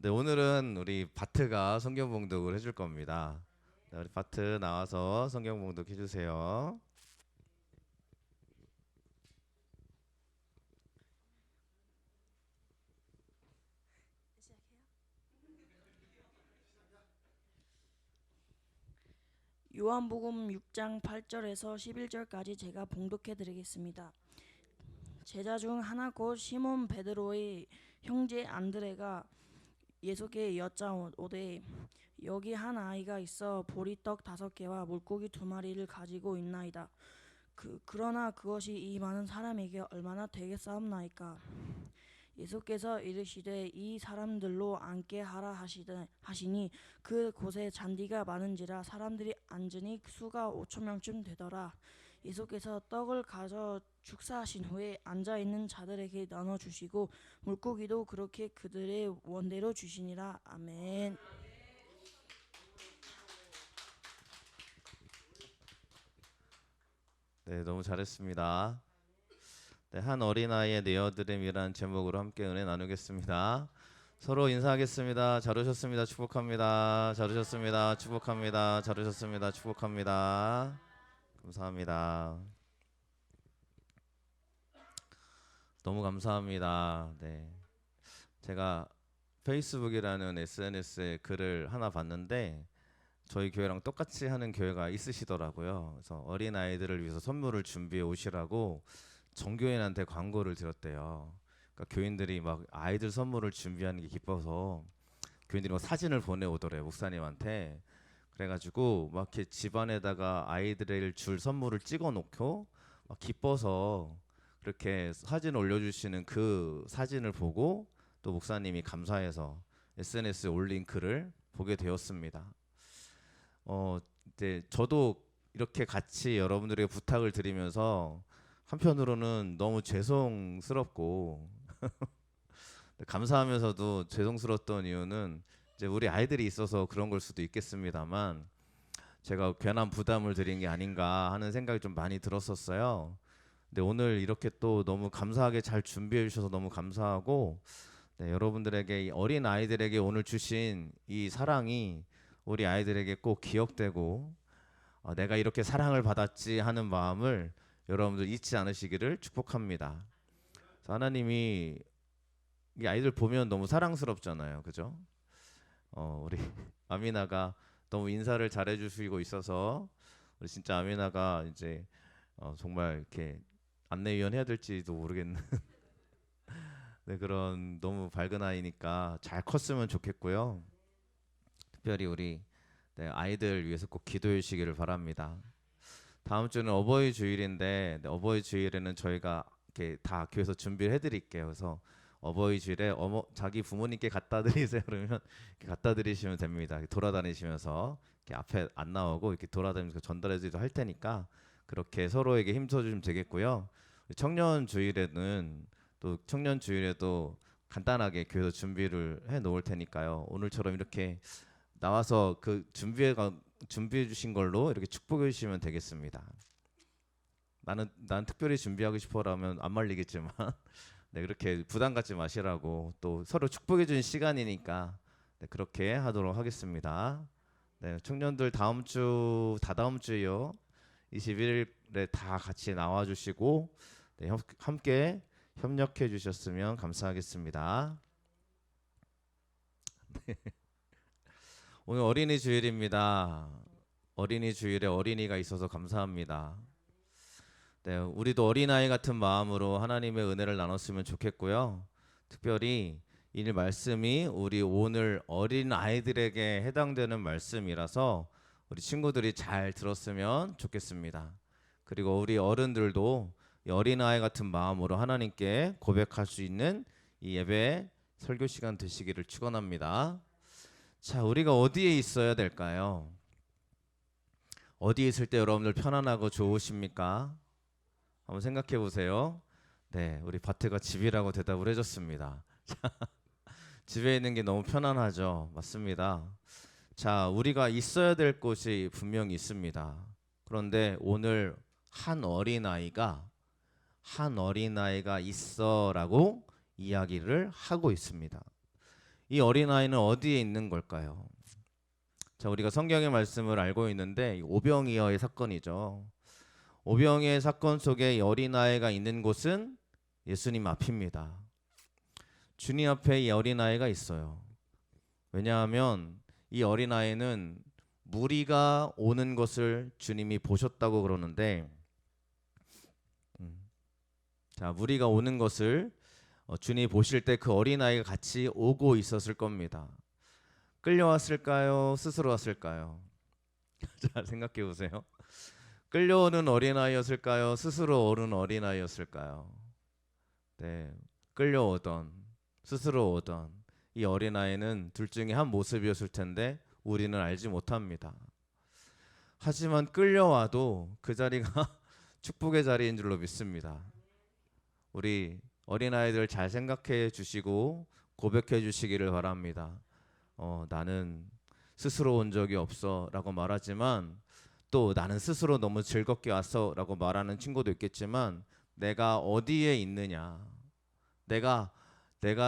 네, 오늘은 우리 바트가 성경 봉독을 해줄 겁니다. 네, 우리 바트 나와서 성경 봉독 해주세요. 요한복음 6장 8절에서 11절까지 제가 봉독해 드리겠습니다. 제자 중 하나 곧 시몬 베드로의 형제 안드레가 예수께 여짜오되 여기 한 아이가 있어 보리떡 5개와 물고기 2마리를 가지고 있나이다. 그러나 그것이 이 많은 사람에게 얼마나 되겠사옵나이까. 예수께서 이르시되 이 사람들로 앉게 하라 하시니 그 곳에 잔디가 많은지라 사람들이 앉으니 수가 5천 명쯤 되더라. 예수께서 떡을 가져 축사하신 후에 앉아 있는 자들에게 나눠 주시고 물고기도 그렇게 그들의 원대로 주시니라. 아멘. 네, 너무 잘했습니다. 네, 한 어린아이의 내어드림이라는 제목으로 함께 은혜 나누겠습니다. 서로 인사하겠습니다. 잘 오셨습니다. 축복합니다. 잘 오셨습니다. 축복합니다. 잘 오셨습니다. 축복합니다. 감사합니다. 너무 감사합니다. 네, 제가 페이스북이라는 SNS에 글을 하나 봤는데 저희 교회랑 똑같이 하는 교회가 있으시더라고요. 그래서 어린 아이들을 위해서 선물을 준비해 오시라고 전교인한테 광고를 드렸대요. 그러니까 교인들이 막 아이들 선물을 준비하는 게 기뻐서 교인들이 막 사진을 보내오더래요, 목사님한테. 그래가지고 막 이렇게 집안에다가 아이들을 줄 선물을 찍어 놓고 막 기뻐서 그렇게 사진 올려주시는 그 사진을 보고 또 목사님이 감사해서 SNS에 올린 글을 보게 되었습니다. 이제 저도 이렇게 같이 여러분들에게 부탁을 드리면서 한편으로는 너무 죄송스럽고 감사하면서도 죄송스러웠던 이유는 이제 우리 아이들이 있어서 그런 걸 수도 있겠습니다만 제가 괜한 부담을 드린 게 아닌가 하는 생각이 좀 많이 들었었어요. 근데 오늘 이렇게 또 너무 감사하게 잘 준비해 주셔서 너무 감사하고, 네, 여러분들에게 이 어린 아이들에게 오늘 주신 이 사랑이 우리 아이들에게 꼭 기억되고 내가 이렇게 사랑을 받았지 하는 마음을 여러분들 잊지 않으시기를 축복합니다. 그래서 하나님이 이 아이들 보면 너무 사랑스럽잖아요, 그죠? 우리 아미나가 너무 인사를 잘해 주시고 있어서 우리 진짜 아미나가 이제 정말 이렇게 안내위원 해야 될지도 모르겠는 네, 그런 너무 밝은 아이니까 잘 컸으면 좋겠고요. 특별히 우리 네, 아이들 위해서 꼭 기도해 주시기를 바랍니다. 다음 주는 어버이 주일인데 네, 어버이 주일에는 저희가 이렇게 다 교회에서 준비를 해드릴게요. 그래서 어버이 주일에 자기 부모님께 갖다 드리세요. 그러면 이렇게 갖다 드리시면 됩니다. 돌아다니시면서 이렇게 앞에 안 나오고 이렇게 돌아다니면서 전달해드리도 할 테니까 그렇게 서로에게 힘써주시면 되겠고요. 청년 주일에는 또 청년 주일에도 간단하게 교회에서 준비를 해 놓을 테니까요. 오늘처럼 이렇게 나와서 그 준비해 주신 걸로 이렇게 축복해 주시면 되겠습니다. 나는 특별히 준비하고 싶어라면 안 말리겠지만 네, 그렇게 부담 갖지 마시라고 또 서로 축복해 주는 시간이니까 네, 그렇게 하도록 하겠습니다. 네, 청년들 다다음 주요. 21일에 다 같이 나와 주시고 네, 함께 협력해 주셨으면 감사하겠습니다. 오늘 어린이 주일입니다. 어린이 주일에 어린이가 있어서 감사합니다. 네, 우리도 어린아이 같은 마음으로 하나님의 은혜를 나눴으면 좋겠고요. 특별히 이 말씀이 우리 오늘 어린 아이들에게 해당되는 말씀이라서 우리 친구들이 잘 들었으면 좋겠습니다. 그리고 우리 어른들도 이 어린아이 같은 마음으로 하나님께 고백할 수 있는 이 예배 설교 시간 되시기를 축원합니다. 자, 우리가 어디에 있어야 될까요? 어디에 있을 때 여러분들 편안하고 좋으십니까? 한번 생각해 보세요. 네, 우리 바트가 집이라고 대답을 해줬습니다. 집에 있는 게 너무 편안하죠. 맞습니다. 자, 우리가 있어야 될 곳이 분명히 있습니다. 그런데 오늘 한 어린아이가 있어라고 이야기를 하고 있습니다. 이 어린아이는 어디에 있는 걸까요? 자, 우리가 성경의 말씀을 알고 있는데 이 오병이어의 사건이죠. 오병이어의 사건 속에 이 어린아이가 있는 곳은 예수님 앞입니다. 주님 앞에 이 어린아이가 있어요. 왜냐하면 이 어린아이는 무리가 오는 것을 주님이 보셨다고 그러는데, 자, 무리가 오는 것을 주님이 보실 때 그 어린아이가 같이 오고 있었을 겁니다. 끌려왔을까요? 스스로 왔을까요? 자, 생각해 보세요. 끌려오는 어린아이였을까요? 스스로 오는 어린아이였을까요? 네, 끌려오던, 스스로 오던 이 어린아이는 둘 중에 한 모습이었을 텐데 우리는 알지 못합니다. 하지만 끌려와도 그 자리가 축복의 자리인 줄로 믿습니다. 우리 어린아이들 잘 생각해 주시고 고백해 주시기를 바랍니다. 나는 스스로 온 적이 없어 라고 말하지만, 또 나는 스스로 너무 즐겁게 왔어 라고 말하는 친구도 있겠지만, 내가 어디에 있느냐, 내가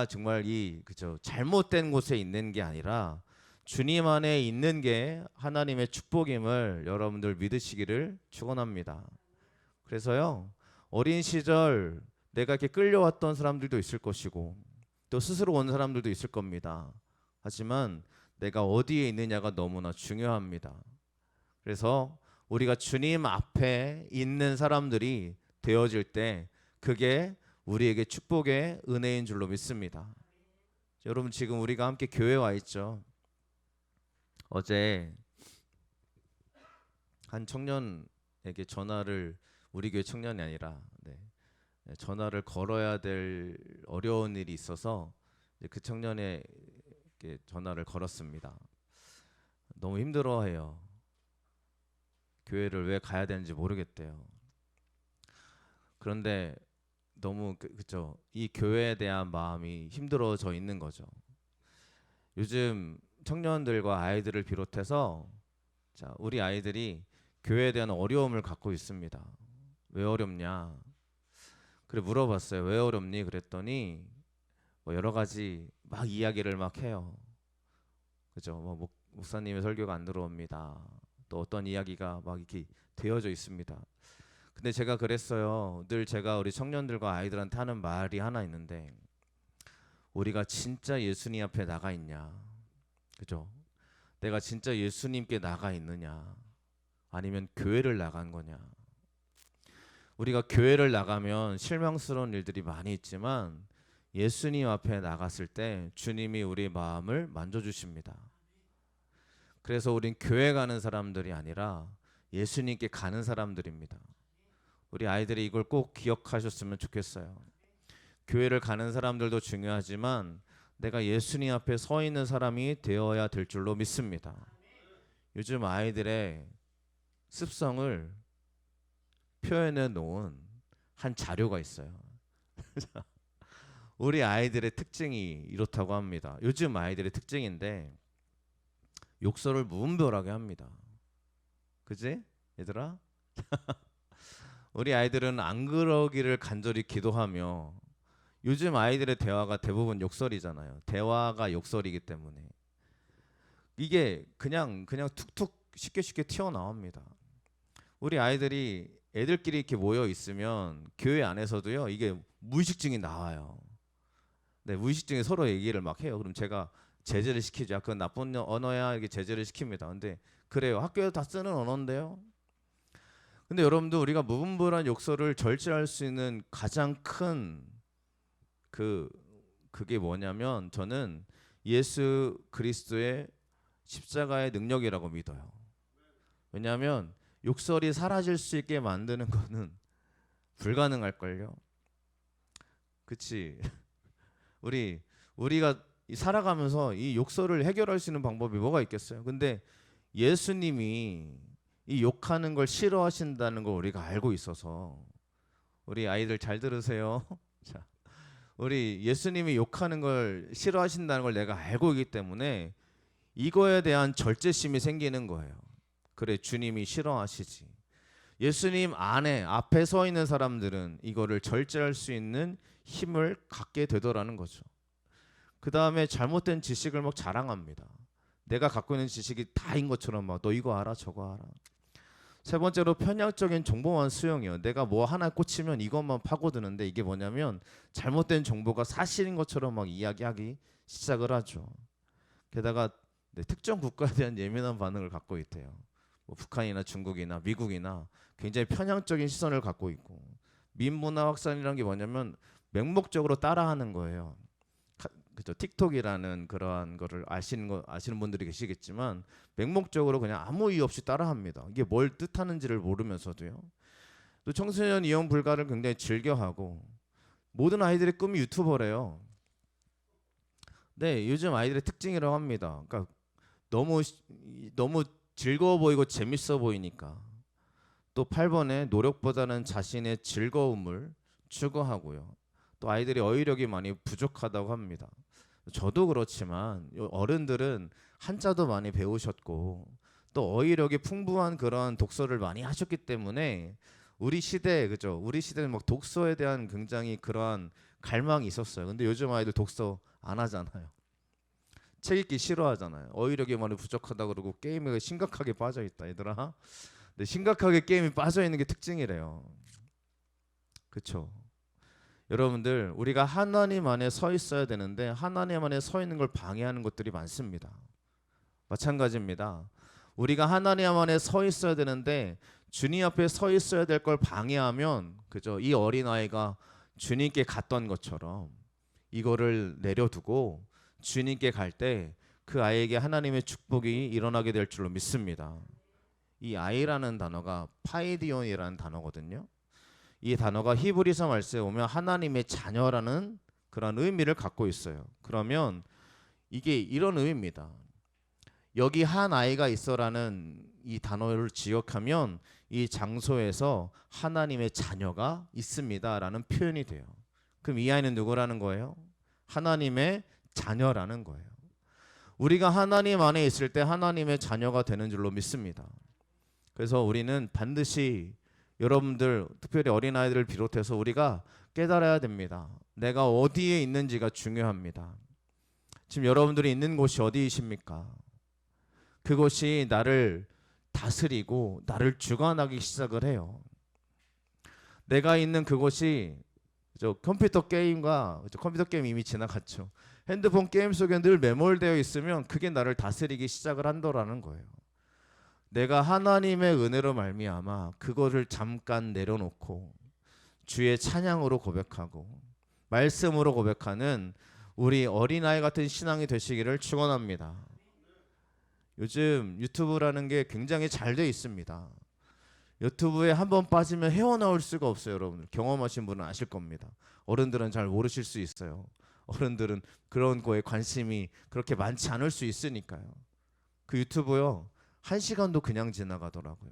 정말 그죠, 잘못된 곳에 있는 게 아니라 주님 안에 있는 게 하나님의 축복임을 여러분들 믿으시기를 축원합니다. 그래서요, 어린 시절 내가 이렇게 끌려왔던 사람들도 있을 것이고 또 스스로 온 사람들도 있을 겁니다. 하지만 내가 어디에 있느냐가 너무나 중요합니다. 그래서 우리가 주님 앞에 있는 사람들이 되어질 때 그게 우리에게 축복의 은혜인 줄로 믿습니다. 여러분, 지금 우리가 함께 교회에 와 있죠. 어제 한 청년에게 전화를, 우리 교회 청년이 아니라 전화를 걸어야 될 어려운 일이 있어서 그 청년에게 전화를 걸었습니다. 너무 힘들어해요. 교회를 왜 가야 되는지 모르겠대요. 그런데 너무 그죠, 이 교회에 대한 마음이 힘들어져 있는 거죠. 요즘 청년들과 아이들을 비롯해서, 자, 우리 아이들이 교회에 대한 어려움을 갖고 있습니다. 왜 어렵냐? 그래 물어봤어요. 왜 어렵니? 그랬더니 뭐 여러 가지 막 이야기를 막 해요. 그죠? 뭐 목사님의 설교가 안 들어옵니다. 또 어떤 이야기가 막 이렇게 되어져 있습니다. 근데 제가 그랬어요. 늘 제가 우리 청년들과 아이들한테 하는 말이 하나 있는데, 우리가 진짜 예수님 앞에 나가 있냐? 그죠? 내가 진짜 예수님께 나가 있느냐? 아니면 교회를 나간 거냐? 우리가 교회를 나가면 실망스러운 일들이 많이 있지만 예수님 앞에 나갔을 때 주님이 우리 마음을 만져주십니다. 그래서 우린 교회 가는 사람들이 아니라 예수님께 가는 사람들입니다. 우리 아이들이 이걸 꼭 기억하셨으면 좋겠어요. 교회를 가는 사람들도 중요하지만 내가 예수님 앞에 서 있는 사람이 되어야 될 줄로 믿습니다. 요즘 아이들의 습성을 표현해 놓은 한 자료가 있어요. 우리 아이들의 특징이 이렇다고 합니다. 요즘 아이들의 특징인데 욕설을 무분별하게 합니다. 그지? 얘들아? 우리 아이들은 안 그러기를 간절히 기도하며, 요즘 아이들의 대화가 대부분 욕설이잖아요. 대화가 욕설이기 때문에 이게 그냥 툭툭 쉽게 튀어나옵니다. 우리 아이들이 애들끼리 이렇게 모여 있으면 교회 안에서도요, 이게 무의식중에 나와요. 네, 무의식중에 서로 얘기를 막 해요. 그럼 제가 제재를 시키죠. 그건 나쁜 언어야, 이렇게 제재를 시킵니다. 근데 그래요. 학교에서 다 쓰는 언어인데요. 근데 여러분들, 우리가 무분별한 욕설을 절제할 수 있는 가장 큰 그게 뭐냐면, 저는 예수 그리스도의 십자가의 능력이라고 믿어요. 왜냐하면 욕설이 사라질 수 있게 만드는 거는 불가능할걸요. 그치? 우리가 살아가면서 이 욕설을 해결할 수 있는 방법이 뭐가 있겠어요? 근데 예수님이 이 욕하는 걸 싫어하신다는 걸 우리가 알고 있어서, 우리 아이들 잘 들으세요. 자, 우리 예수님이 욕하는 걸 싫어하신다는 걸 내가 알고 있기 때문에 이거에 대한 절제심이 생기는 거예요. 그래, 주님이 싫어하시지. 예수님 앞에 서 있는 사람들은 이거를 절제할 수 있는 힘을 갖게 되더라는 거죠. 그 다음에 잘못된 지식을 막 자랑합니다. 내가 갖고 있는 지식이 다인 것처럼 막 너 이거 알아 저거 알아. 세 번째로 편향적인 정보만 수용해요. 내가 뭐 하나 꽂히면 이것만 파고드는데 이게 뭐냐면 잘못된 정보가 사실인 것처럼 막 이야기하기 시작을 하죠. 게다가 특정 국가에 대한 예민한 반응을 갖고 있대요. 뭐 북한이나 중국이나 미국이나 굉장히 편향적인 시선을 갖고 있고, 민문화 확산이라는 게 뭐냐면 맹목적으로 따라하는 거예요. 그죠? 틱톡이라는 그러한 거를 아시는 분들이 계시겠지만 맹목적으로 그냥 아무 이유 없이 따라합니다. 이게 뭘 뜻하는지를 모르면서도요. 또 청소년 이용 불가를 굉장히 즐겨하고, 모든 아이들의 꿈이 유튜버래요. 네, 요즘 아이들의 특징이라고 합니다. 그러니까 너무 즐거워 보이고 재밌어 보이니까. 또 8번에 노력보다는 자신의 즐거움을 추구하고요. 또 아이들이 어휘력이 많이 부족하다고 합니다. 저도 그렇지만 어른들은 한자도 많이 배우셨고 또 어휘력이 풍부한 그런 독서를 많이 하셨기 때문에 우리 시대, 그죠? 우리 시대는 막 독서에 대한 굉장히 그러한 갈망이 있었어요. 근데 요즘 아이들 독서 안 하잖아요. 책 읽기 싫어하잖아요. 어휘력이 많이 부족하다 그러고 게임에 심각하게 빠져 있다, 얘들아. 근데 심각하게 게임에 빠져 있는 게 특징이래요. 그렇죠? 여러분들, 우리가 하나님 안에 서 있어야 되는데 하나님 안에 서 있는 걸 방해하는 것들이 많습니다. 마찬가지입니다. 우리가 하나님 안에 서 있어야 되는데 주님 앞에 서 있어야 될 걸 방해하면, 그죠? 이 어린아이가 주님께 갔던 것처럼 이거를 내려두고 주님께 갈 때 그 아이에게 하나님의 축복이 일어나게 될 줄로 믿습니다. 이 아이라는 단어가 파이디온이라는 단어거든요. 이 단어가 히브리서 말씀에 오면 하나님의 자녀라는 그런 의미를 갖고 있어요. 그러면 이게 이런 의미입니다. 여기 한 아이가 있어라는 이 단어를 지역하면 이 장소에서 하나님의 자녀가 있습니다라는 표현이 돼요. 그럼 이 아이는 누구라는 거예요? 하나님의 자녀라는 거예요. 우리가 하나님 안에 있을 때 하나님의 자녀가 되는 줄로 믿습니다. 그래서 우리는 반드시, 여러분들 특별히 어린아이들을 비롯해서 우리가 깨달아야 됩니다. 내가 어디에 있는지가 중요합니다. 지금 여러분들이 있는 곳이 어디이십니까? 그것이 나를 다스리고 나를 주관하기 시작을 해요. 내가 있는 그곳이 컴퓨터 게임과, 컴퓨터 게임 이미 지나갔죠. 핸드폰 게임 속에 늘 매몰되어 있으면 그게 나를 다스리기 시작을 한다라는 거예요. 내가 하나님의 은혜로 말미암아 그거를 잠깐 내려놓고 주의 찬양으로 고백하고 말씀으로 고백하는 우리 어린아이 같은 신앙이 되시기를 축원합니다. 요즘 유튜브라는 게 굉장히 잘 돼 있습니다. 유튜브에 한번 빠지면 헤어나올 수가 없어요. 여러분들 경험하신 분은 아실 겁니다. 어른들은 잘 모르실 수 있어요. 어른들은 그런 거에 관심이 그렇게 많지 않을 수 있으니까요. 그 유튜브요, 1시간도 그냥 지나가더라고요.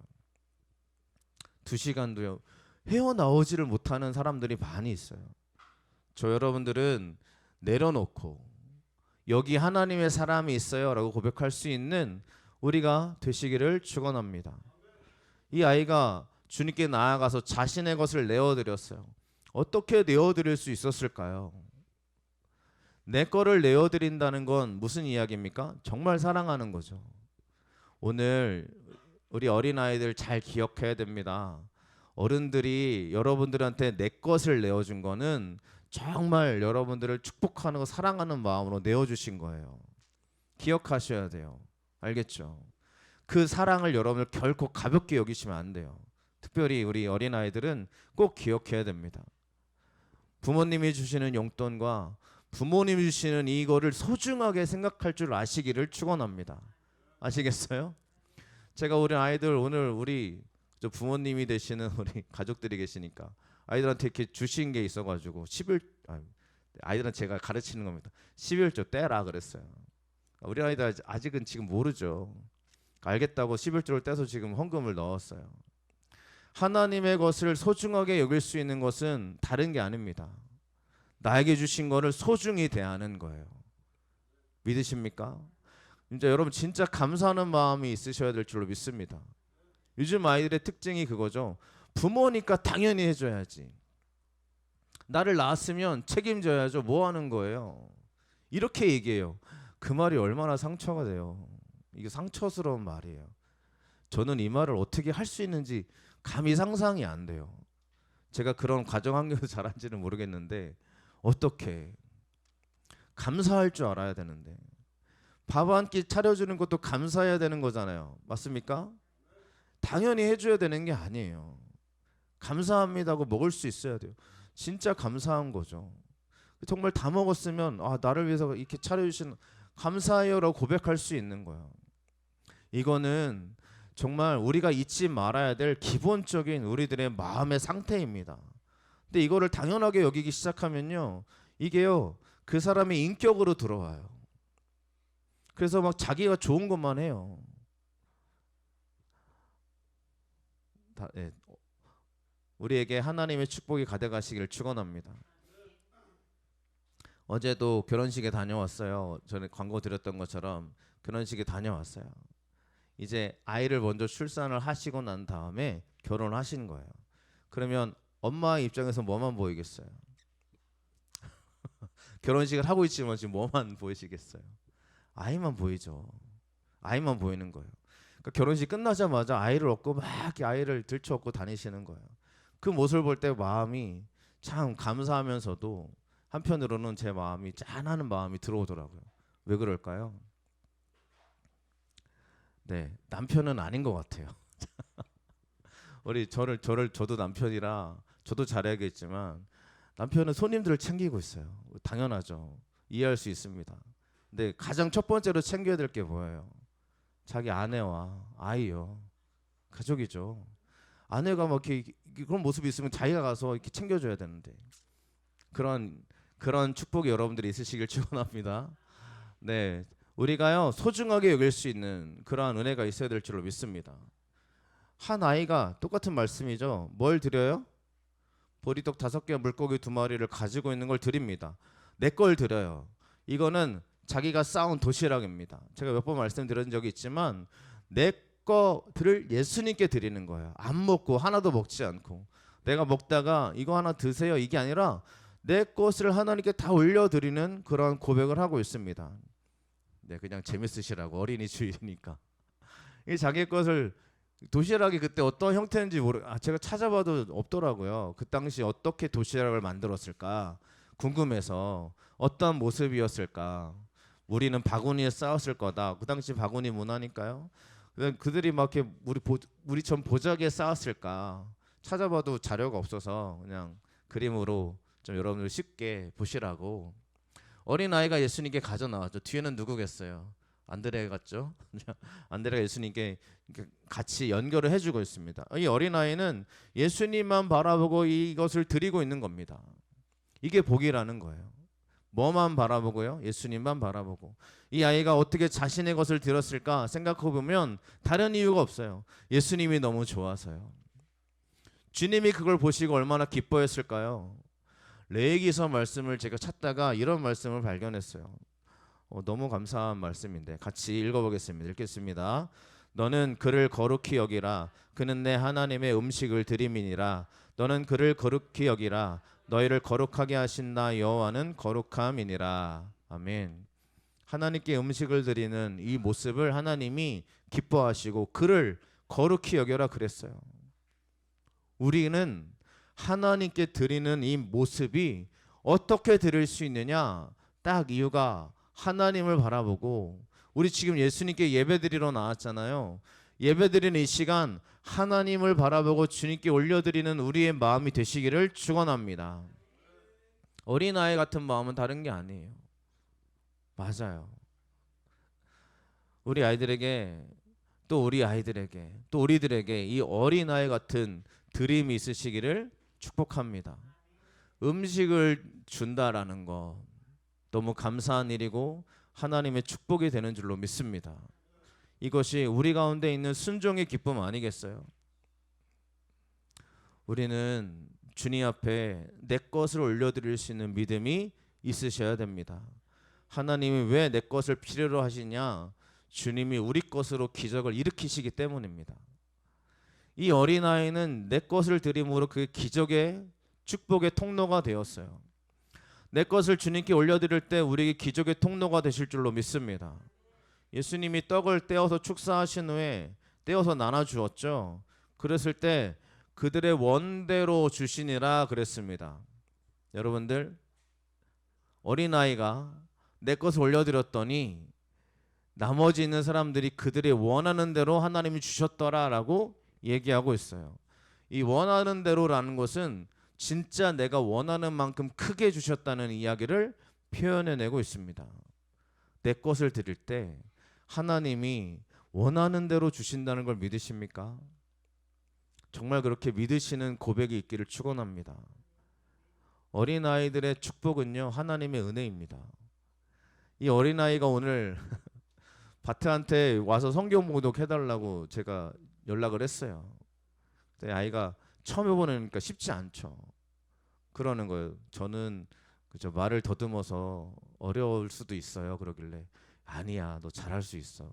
2시간도요. 헤어나오지를 못하는 사람들이 많이 있어요. 저 여러분들은 내려놓고 여기 하나님의 사람이 있어요 라고 고백할 수 있는 우리가 되시기를 축원합니다. 이 아이가 주님께 나아가서 자신의 것을 내어드렸어요. 어떻게 내어드릴 수 있었을까요? 내 거를 내어드린다는 건 무슨 이야기입니까? 정말 사랑하는 거죠. 오늘 우리 어린아이들 잘 기억해야 됩니다. 어른들이 여러분들한테 내 것을 내어준 거는 정말 여러분들을 축복하는 거, 사랑하는 마음으로 내어주신 거예요. 기억하셔야 돼요. 알겠죠? 그 사랑을 여러분들 결코 가볍게 여기시면 안 돼요. 특별히 우리 어린아이들은 꼭 기억해야 됩니다. 부모님이 주시는 용돈과 부모님이 주시는 이거를 소중하게 생각할 줄 아시기를 축원합니다. 아시겠어요? 제가 우리 아이들 오늘 우리 부모님이 되시는 우리 가족들이 계시니까 아이들한테 이렇게 주신 게 있어가지고 아이들한테 제가 가르치는 겁니다. 11조 떼라 그랬어요. 우리 아이들 아직은 지금 모르죠. 알겠다고 11조를 떼서 지금 헌금을 넣었어요. 하나님의 것을 소중하게 여길 수 있는 것은 다른 게 아닙니다. 나에게 주신 거를 소중히 대하는 거예요. 믿으십니까? 이제 여러분 진짜 감사하는 마음이 있으셔야 될 줄로 믿습니다. 요즘 아이들의 특징이 그거죠. 부모니까 당연히 해줘야지. 나를 낳았으면 책임져야죠. 뭐 하는 거예요? 이렇게 얘기해요. 그 말이 얼마나 상처가 돼요. 이게 상처스러운 말이에요. 저는 이 말을 어떻게 할 수 있는지 감히 상상이 안 돼요. 제가 그런 가정 환경에서 자란지는 모르겠는데 어떻게 감사할 줄 알아야 되는데 밥 한 끼 차려주는 것도 감사해야 되는 거잖아요. 맞습니까? 당연히 해줘야 되는 게 아니에요. 감사합니다고 먹을 수 있어야 돼요. 진짜 감사한 거죠. 정말 다 먹었으면 나를 위해서 이렇게 차려주신 감사해요라고 고백할 수 있는 거예요. 이거는 정말 우리가 잊지 말아야 될 기본적인 우리들의 마음의 상태입니다. 근데 이거를 당연하게 여기기 시작하면요, 이게요 그 사람의 인격으로 들어와요. 그래서 막 자기가 좋은 것만 해요. 예. 우리에게 하나님의 축복이 가득하시기를 축원합니다. 어제도 결혼식에 다녀왔어요. 전에 광고 드렸던 것처럼 결혼식에 다녀왔어요. 이제 아이를 먼저 출산을 하시고 난 다음에 결혼을 하신 거예요. 그러면 엄마 입장에서 뭐만 보이겠어요? 결혼식을 하고 있지만 지금 뭐만 보이시겠어요? 아이만 보이죠. 아이만 보이는 거예요. 그러니까 결혼식 끝나자마자 아이를 업고 막 이렇게 아이를 들쳐업고 다니시는 거예요. 그 모습을 볼 때 마음이 참 감사하면서도 한편으로는 제 마음이 짠하는 마음이 들어오더라고요. 왜 그럴까요? 네, 남편은 아닌 것 같아요. 저도 남편이라 저도 잘해야겠지만 남편은 손님들을 챙기고 있어요. 당연하죠. 이해할 수 있습니다. 근데 가장 첫 번째로 챙겨야 될 게 뭐예요? 자기 아내와 아이요. 가족이죠. 아내가 막 이렇게 그런 모습이 있으면 자기가 가서 이렇게 챙겨줘야 되는데 그런 축복이 여러분들이 있으시길 축원합니다. 네, 우리가요 소중하게 여길 수 있는 그러한 은혜가 있어야 될 줄로 믿습니다. 한 아이가 똑같은 말씀이죠. 뭘 드려요? 보리떡 5개, 물고기 2마리를 가지고 있는 걸 드립니다. 내 걸 드려요. 이거는 자기가 쌓은 도시락입니다. 제가 몇 번 말씀드린 적이 있지만 내 거들을 예수님께 드리는 거예요. 안 먹고 하나도 먹지 않고 내가 먹다가 이거 하나 드세요 이게 아니라 내 것을 하나님께 다 올려드리는 그런 고백을 하고 있습니다. 네, 그냥 재밌으시라고 어린이 주일이니까 이 자기 것을 도시락이 그때 어떤 형태인지 제가 찾아봐도 없더라고요. 그 당시 어떻게 도시락을 만들었을까 궁금해서 어떤 모습이었을까. 우리는 바구니에 쌓았을 거다. 그 당시 바구니 문화니까요. 그들이 막 이렇게 우리처럼 보자기에 쌓았을까 찾아봐도 자료가 없어서 그냥 그림으로 좀 여러분들 쉽게 보시라고 어린 아이가 예수님께 가져 나왔죠. 뒤에는 누구겠어요? 안드레 같죠? 안드레가 예수님께 같이 연결을 해주고 있습니다. 이 어린 아이는 예수님만 바라보고 이것을 드리고 있는 겁니다. 이게 복이라는 거예요. 뭐만 바라보고요? 예수님만 바라보고. 이 아이가 어떻게 자신의 것을 들었을까 생각해 보면 다른 이유가 없어요. 예수님이 너무 좋아서요. 주님이 그걸 보시고 얼마나 기뻐했을까요? 레위기서 말씀을 제가 찾다가 이런 말씀을 발견했어요. 너무 감사한 말씀인데 같이 읽어보겠습니다. 읽겠습니다. 너는 그를 거룩히 여기라. 그는 내 하나님의 음식을 드림이니라. 너는 그를 거룩히 여기라. 너희를 거룩하게 하신 나 여호와는 거룩함이니라. 아멘. 하나님께 음식을 드리는 이 모습을 하나님이 기뻐하시고 그를 거룩히 여겨라 그랬어요. 우리는 하나님께 드리는 이 모습이 어떻게 드릴 수 있느냐? 딱 이유가 하나님을 바라보고 우리 지금 예수님께 예배드리러 나왔잖아요. 예배드리는 이 시간 하나님을 바라보고 주님께 올려드리는 우리의 마음이 되시기를 축원합니다. 어린아이 같은 마음은 다른 게 아니에요. 맞아요. 우리 아이들에게 또 우리 아이들에게 또 우리들에게 이 어린아이 같은 드림이 있으시기를 축복합니다. 음식을 준다라는 거 너무 감사한 일이고 하나님의 축복이 되는 줄로 믿습니다. 이것이 우리 가운데 있는 순종의 기쁨 아니겠어요? 우리는 주님 앞에 내 것을 올려드릴 수 있는 믿음이 있으셔야 됩니다. 하나님이 왜 내 것을 필요로 하시냐? 주님이 우리 것으로 기적을 일으키시기 때문입니다. 이 어린아이는 내 것을 드림으로 그 기적의 축복의 통로가 되었어요. 내 것을 주님께 올려드릴 때 우리에게 기적의 통로가 되실 줄로 믿습니다. 예수님이 떡을 떼어서 축사하신 후에 떼어서 나눠 주었죠. 그랬을 때 그들의 원대로 주시니라 그랬습니다. 여러분들, 어린아이가 내 것을 올려드렸더니 나머지 있는 사람들이 그들이 원하는 대로 하나님이 주셨더라라고 얘기하고 있어요. 이 원하는 대로라는 것은 진짜 내가 원하는 만큼 크게 주셨다는 이야기를 표현해내고 있습니다. 내 것을 드릴 때 하나님이 원하는 대로 주신다는 걸 믿으십니까? 정말 그렇게 믿으시는 고백이 있기를 축원합니다. 어린아이들의 축복은요, 하나님의 은혜입니다. 이 어린아이가 오늘 바트한테 와서 성경 봉독해달라고 제가 연락을 했어요. 근데 아이가 처음 해보니까 쉽지 않죠. 그러는 거예요. 저는 그저 말을 더듬어서 어려울 수도 있어요. 그러길래 아니야, 너 잘할 수 있어.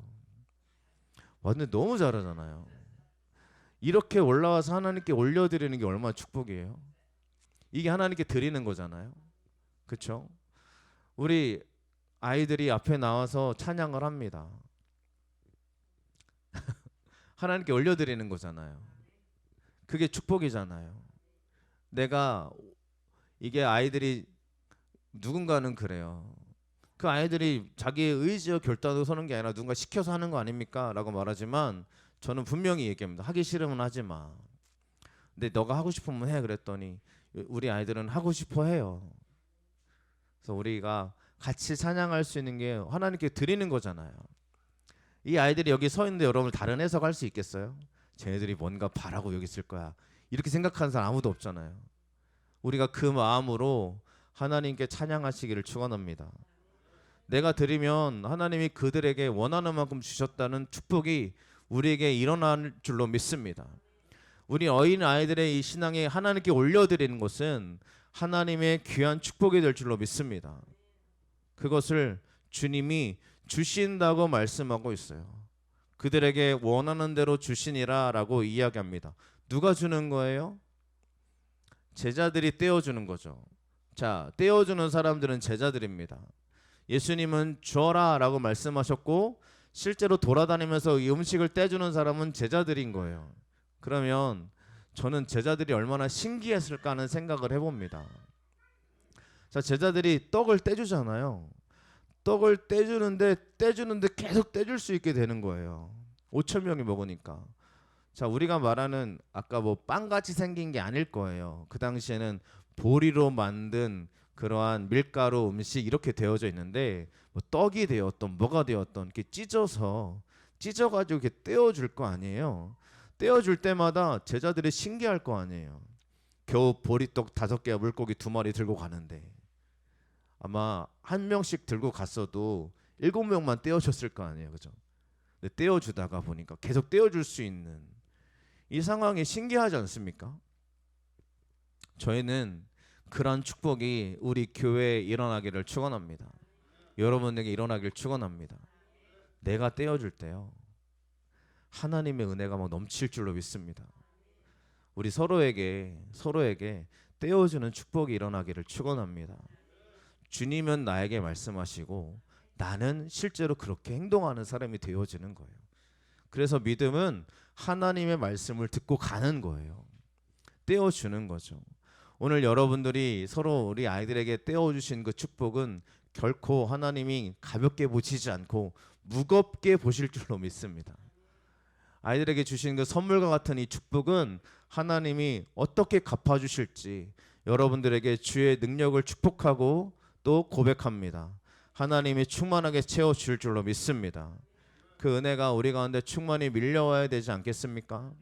완전 너무 잘하잖아요. 이렇게 올라와서 하나님께 올려드리는 게 얼마나 축복이에요. 이게 하나님께 드리는 거잖아요. 그렇죠? 우리 아이들이 앞에 나와서 찬양을 합니다. 하나님께 올려드리는 거잖아요. 그게 축복이잖아요. 내가 이게 아이들이 누군가는 그래요. 그 아이들이 자기의 의지와 결단으로 서는 게 아니라 누군가 시켜서 하는 거 아닙니까? 라고 말하지만 저는 분명히 얘기합니다. 하기 싫으면 하지 마. 근데 너가 하고 싶으면 해. 그랬더니 우리 아이들은 하고 싶어 해요. 그래서 우리가 같이 찬양할 수 있는 게 하나님께 드리는 거잖아요. 이 아이들이 여기 서 있는데 여러분 다른 해석할 수 있겠어요? 쟤네들이 뭔가 바라고 여기 있을 거야. 이렇게 생각하는 사람 아무도 없잖아요. 우리가 그 마음으로 하나님께 찬양하시기를 축원합니다. 내가 드리면 하나님이 그들에게 원하는 만큼 주셨다는 축복이 우리에게 일어날 줄로 믿습니다. 우리 어린 아이들의 이 신앙에 하나님께 올려드리는 것은 하나님의 귀한 축복이 될 줄로 믿습니다. 그것을 주님이 주신다고 말씀하고 있어요. 그들에게 원하는 대로 주시니라 라고 이야기합니다. 누가 주는 거예요? 제자들이 떼어주는 거죠. 자, 떼어주는 사람들은 제자들입니다. 예수님은 주어라 라고 말씀하셨고 실제로 돌아다니면서 이 음식을 떼주는 사람은 제자들인 거예요. 그러면 저는 제자들이 얼마나 신기했을까 하는 생각을 해봅니다. 자, 제자들이 떡을 떼주잖아요. 떡을 떼주는데 계속 떼줄 수 있게 되는 거예요. 5천 명이 먹으니까. 자, 우리가 말하는 아까 뭐 빵같이 생긴 게 아닐 거예요. 그 당시에는 보리로 만든 그러한 밀가루 음식 이렇게 되어져 있는데 뭐 떡이 되었던 뭐가 되었던 이렇게 찢어가지고 이렇게 떼어줄 거 아니에요. 떼어줄 때마다 제자들이 신기할 거 아니에요. 겨우 보리떡 5개와 물고기 2마리 들고 가는데 아마 한 명씩 들고 갔어도 7명만 떼어줬을 거 아니에요, 그죠? 근데 떼어주다가 보니까 계속 떼어줄 수 있는 이 상황이 신기하지 않습니까? 저희는 그런 축복이 우리 교회에 일어나기를 축원합니다. 여러분에게 일어나기를 축원합니다. 내가 떼어줄 때요, 하나님의 은혜가 막 넘칠 줄로 믿습니다. 우리 서로에게 떼어주는 축복이 일어나기를 축원합니다. 주님은 나에게 말씀하시고 나는 실제로 그렇게 행동하는 사람이 되어지는 거예요. 그래서 믿음은 하나님의 말씀을 듣고 가는 거예요. 떼어주는 거죠. 오늘 여러분들이 서로 우리 아이들에게 떼어주신 그 축복은 결코 하나님이 가볍게 보시지 않고 무겁게 보실 줄로 믿습니다. 아이들에게 주신 그 선물과 같은 이 축복은 하나님이 어떻게 갚아주실지 여러분들에게 주의 능력을 축복하고 또 고백합니다. 하나님이 충만하게 채워주실 줄로 믿습니다. 그 은혜가 우리 가운데 충만히 밀려와야 되지 않겠습니까?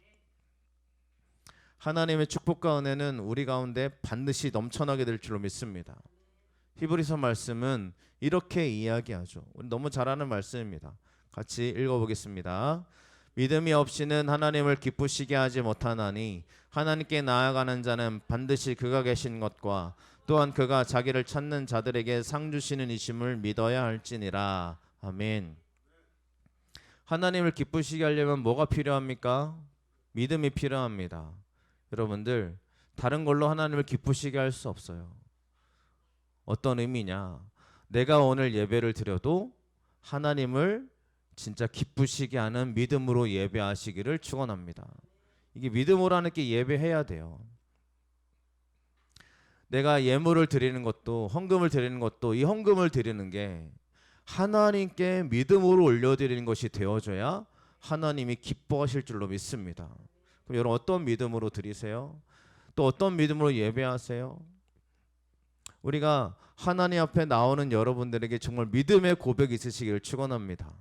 하나님의 축복과 은혜는 우리 가운데 반드시 넘쳐나게 될 줄로 믿습니다. 히브리서 말씀은 이렇게 이야기하죠. 우리 너무 잘 아는 말씀입니다. 같이 읽어보겠습니다. 믿음이 없이는 하나님을 기쁘시게 하지 못하나니 하나님께 나아가는 자는 반드시 그가 계신 것과 또한 그가 자기를 찾는 자들에게 상 주시는 이심을 믿어야 할지니라. 아멘. 하나님을 기쁘시게 하려면 뭐가 필요합니까? 믿음이 필요합니다. 여러분들, 다른 걸로 하나님을 기쁘시게 할 수 없어요. 어떤 의미냐? 내가 오늘 예배를 드려도 하나님을 진짜 기쁘시게 하는 믿음으로 예배하시기를 축원합니다. 이게 믿음으로 하는 게 예배해야 돼요. 내가 예물을 드리는 것도 헌금을 드리는 것도 이 헌금을 드리는 게 하나님께 믿음으로 올려드리는 것이 되어줘야 하나님이 기뻐하실 줄로 믿습니다. 그럼 여러분 어떤 믿음으로 드리세요? 또 어떤 믿음으로 예배하세요? 우리가 하나님 앞에 나오는 여러분들에게 정말 믿음의 고백이 있으시기를 축원합니다.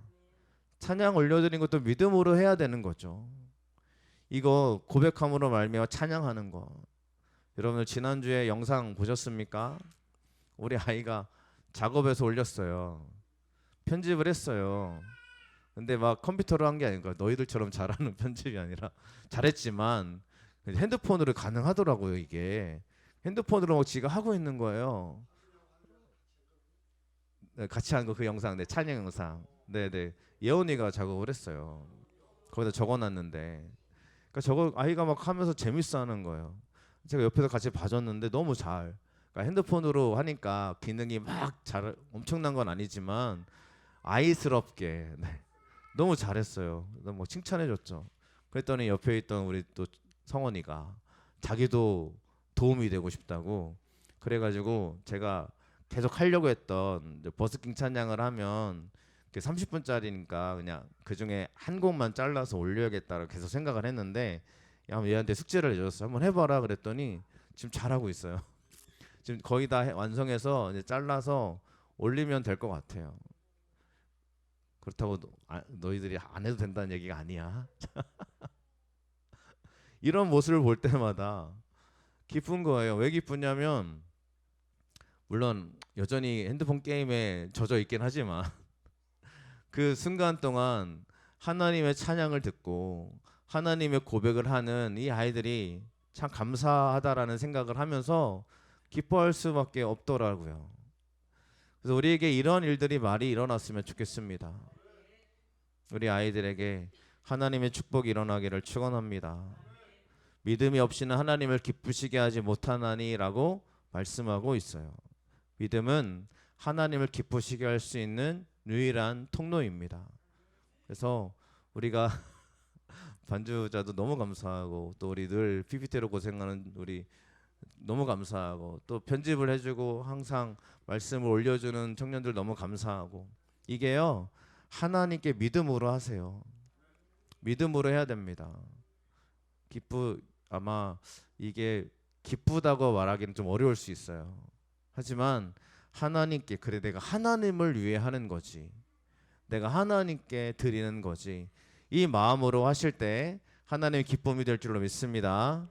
찬양 올려드리는 것도 믿음으로 해야 되는 거죠. 이거 고백함으로 말미암아 찬양하는 거. 여러분 지난주에 영상 보셨습니까? 우리 아이가 작업해서 올렸어요. 편집을 했어요. 근데 막 컴퓨터로 한 게 아니고 너희들처럼 잘하는 편집이 아니라 잘했지만 핸드폰으로 가능하더라고요. 이게 핸드폰으로 막 지가 하고 있는 거예요. 네, 같이 한 거 그 영상, 네, 찬양 영상. 네네, 예원이가 작업을 했어요. 거기다 적어놨는데, 그러니까 저거 아이가 막 하면서 재밌어하는 거예요. 제가 옆에서 같이 봐줬는데 너무 잘. 그러니까 핸드폰으로 하니까 기능이 막 잘 엄청난 건 아니지만 아이스럽게 네, 너무 잘했어요. 너무 칭찬해줬죠. 그랬더니 옆에 있던 우리 또 성원이가 자기도 도움이 되고 싶다고 그래가지고 제가 계속 하려고 했던 버스킹 찬양을 하면 30분짜리니까 그냥 그 중에 한 곡만 잘라서 올려야겠다고 계속 생각을 했는데 한번 얘한테 숙제를 내줬어. 한번 해봐라 그랬더니 지금 잘하고 있어요. 지금 거의 다 완성해서 이제 잘라서 올리면 될 것 같아요. 그렇다고 너희들이 안 해도 된다는 얘기가 아니야. 이런 모습을 볼 때마다 기쁜 거예요. 왜 기쁘냐면 물론 여전히 핸드폰 게임에 젖어 있긴 하지만 그 순간 동안 하나님의 찬양을 듣고 하나님의 고백을 하는 이 아이들이 참 감사하다라는 생각을 하면서 기뻐할 수밖에 없더라고요. 그래서 우리에게 이런 일들이 많이 일어났으면 좋겠습니다. 우리 아이들에게 하나님의 축복이 일어나기를 축원합니다. 믿음이 없이는 하나님을 기쁘시게 하지 못하나니라고 말씀하고 있어요. 믿음은 하나님을 기쁘시게 할 수 있는 유일한 통로입니다. 그래서 우리가 반주자도 너무 감사하고 또 우리 늘 PPT로 고생하는 우리 너무 감사하고 또 편집을 해주고 항상 말씀을 올려주는 청년들 너무 감사하고 이게요 하나님께 믿음으로 하세요. 믿음으로 해야 됩니다. 아마 이게 기쁘다고 말하기는 좀 어려울 수 있어요. 하지만 하나님께 그래 내가 하나님을 위해 하는 거지 내가 하나님께 드리는 거지 이 마음으로 하실 때 하나님의 기쁨이 될 줄로 믿습니다.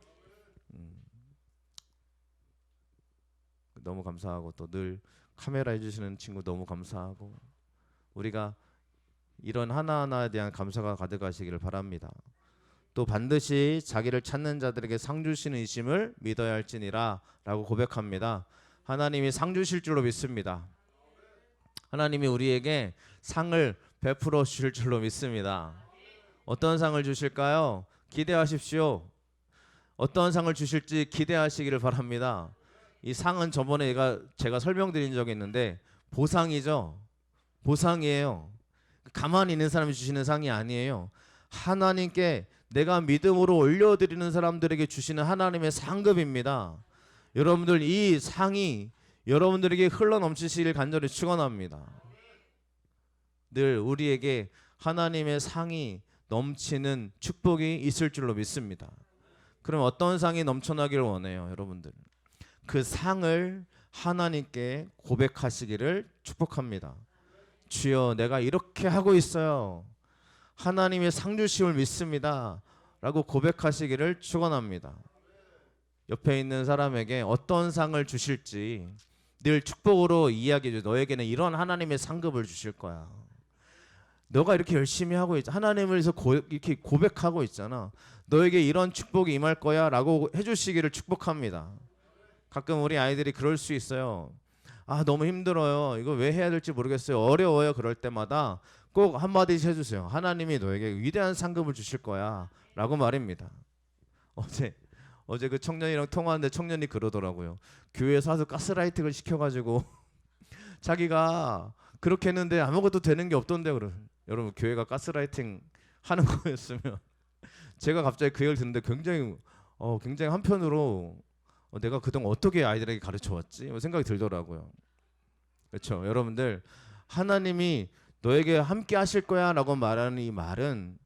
너무 감사하고 또 늘 카메라 해주시는 친구 너무 감사하고 우리가 이런 하나하나에 대한 감사가 가득하시기를 바랍니다. 또 반드시 자기를 찾는 자들에게 상 주시는 이심을 믿어야 할지니라 라고 고백합니다. 하나님이 상 주실 줄로 믿습니다. 하나님이 우리에게 상을 베풀어 주실 줄로 믿습니다. 어떤 상을 주실까요? 기대하십시오. 어떤 상을 주실지 기대하시기를 바랍니다. 이 상은 저번에 제가 설명드린 적이 있는데 보상이죠. 보상이에요. 가만히 있는 사람이 주시는 상이 아니에요. 하나님께 내가 믿음으로 올려드리는 사람들에게 주시는 하나님의 상급입니다. 여러분들 이 상이 여러분들에게 흘러넘치시길 간절히 축원합니다. 늘 우리에게 하나님의 상이 넘치는 축복이 있을 줄로 믿습니다. 그럼 어떤 상이 넘쳐나기를 원해요, 여러분들? 그 상을 하나님께 고백하시기를 축복합니다. 주여 내가 이렇게 하고 있어요. 하나님의 상 주심을 믿습니다. 라고 고백하시기를 축원합니다. 옆에 있는 사람에게 어떤 상을 주실지 늘 축복으로 이야기해 줘. 너에게는 이런 하나님의 상급을 주실 거야. 너가 이렇게 열심히 하고 있잖아. 하나님을 위해서 이렇게 고백하고 있잖아. 너에게 이런 축복이 임할 거야 라고 해주시기를 축복합니다. 가끔 우리 아이들이 그럴 수 있어요. 아 너무 힘들어요. 이거 왜 해야 될지 모르겠어요. 어려워요. 그럴 때마다 꼭 한마디씩 해주세요. 하나님이 너에게 위대한 상급을 주실 거야 라고 말입니다. 어제 그 청년이랑 통화하는데 청년이 그러더라고요. 교회에서 아주 가스라이팅을 시켜가지고 자기가 그렇게 했는데 아무것도 되는 게 없던데. 여러분, 교회가 가스라이팅 하는 거였으면 제가 갑자기 그 얘기를 듣는데 굉장히 한편으로 내가 그동안 어떻게 아이들에게 가르쳐 왔지? 생각이 들더라고요. 그렇죠. 여러분들, 하나님이 너에게 함께 하실 거야라고 말하는 이 말은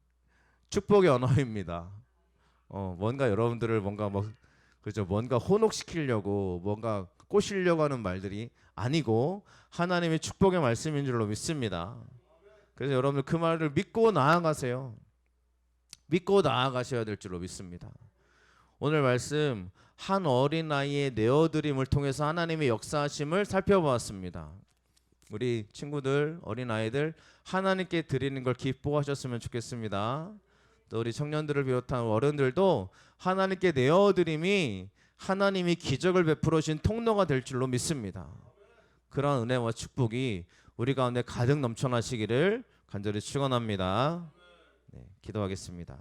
축복의 언어입니다. 뭔가 여러분들을 그죠? 뭔가 혼옥시키려고 뭔가 꼬시려고 하는 말들이 아니고 하나님의 축복의 말씀인 줄로 믿습니다. 그래서 여러분들 그 말을 믿고 나아가세요. 믿고 나아가셔야 될 줄로 믿습니다. 오늘 말씀 한 어린아이의 내어드림을 통해서 하나님의 역사하심을 살펴보았습니다. 우리 친구들, 어린아이들 하나님께 드리는 걸 기뻐하셨으면 좋겠습니다. 또 우리 청년들을 비롯한 어른들도 하나님께 내어드림이 하나님이 기적을 베풀어 주신 통로가 될 줄로 믿습니다. 그런 은혜와 축복이 우리 가운데 가득 넘쳐나시기를 간절히 축원합니다. 네, 기도하겠습니다.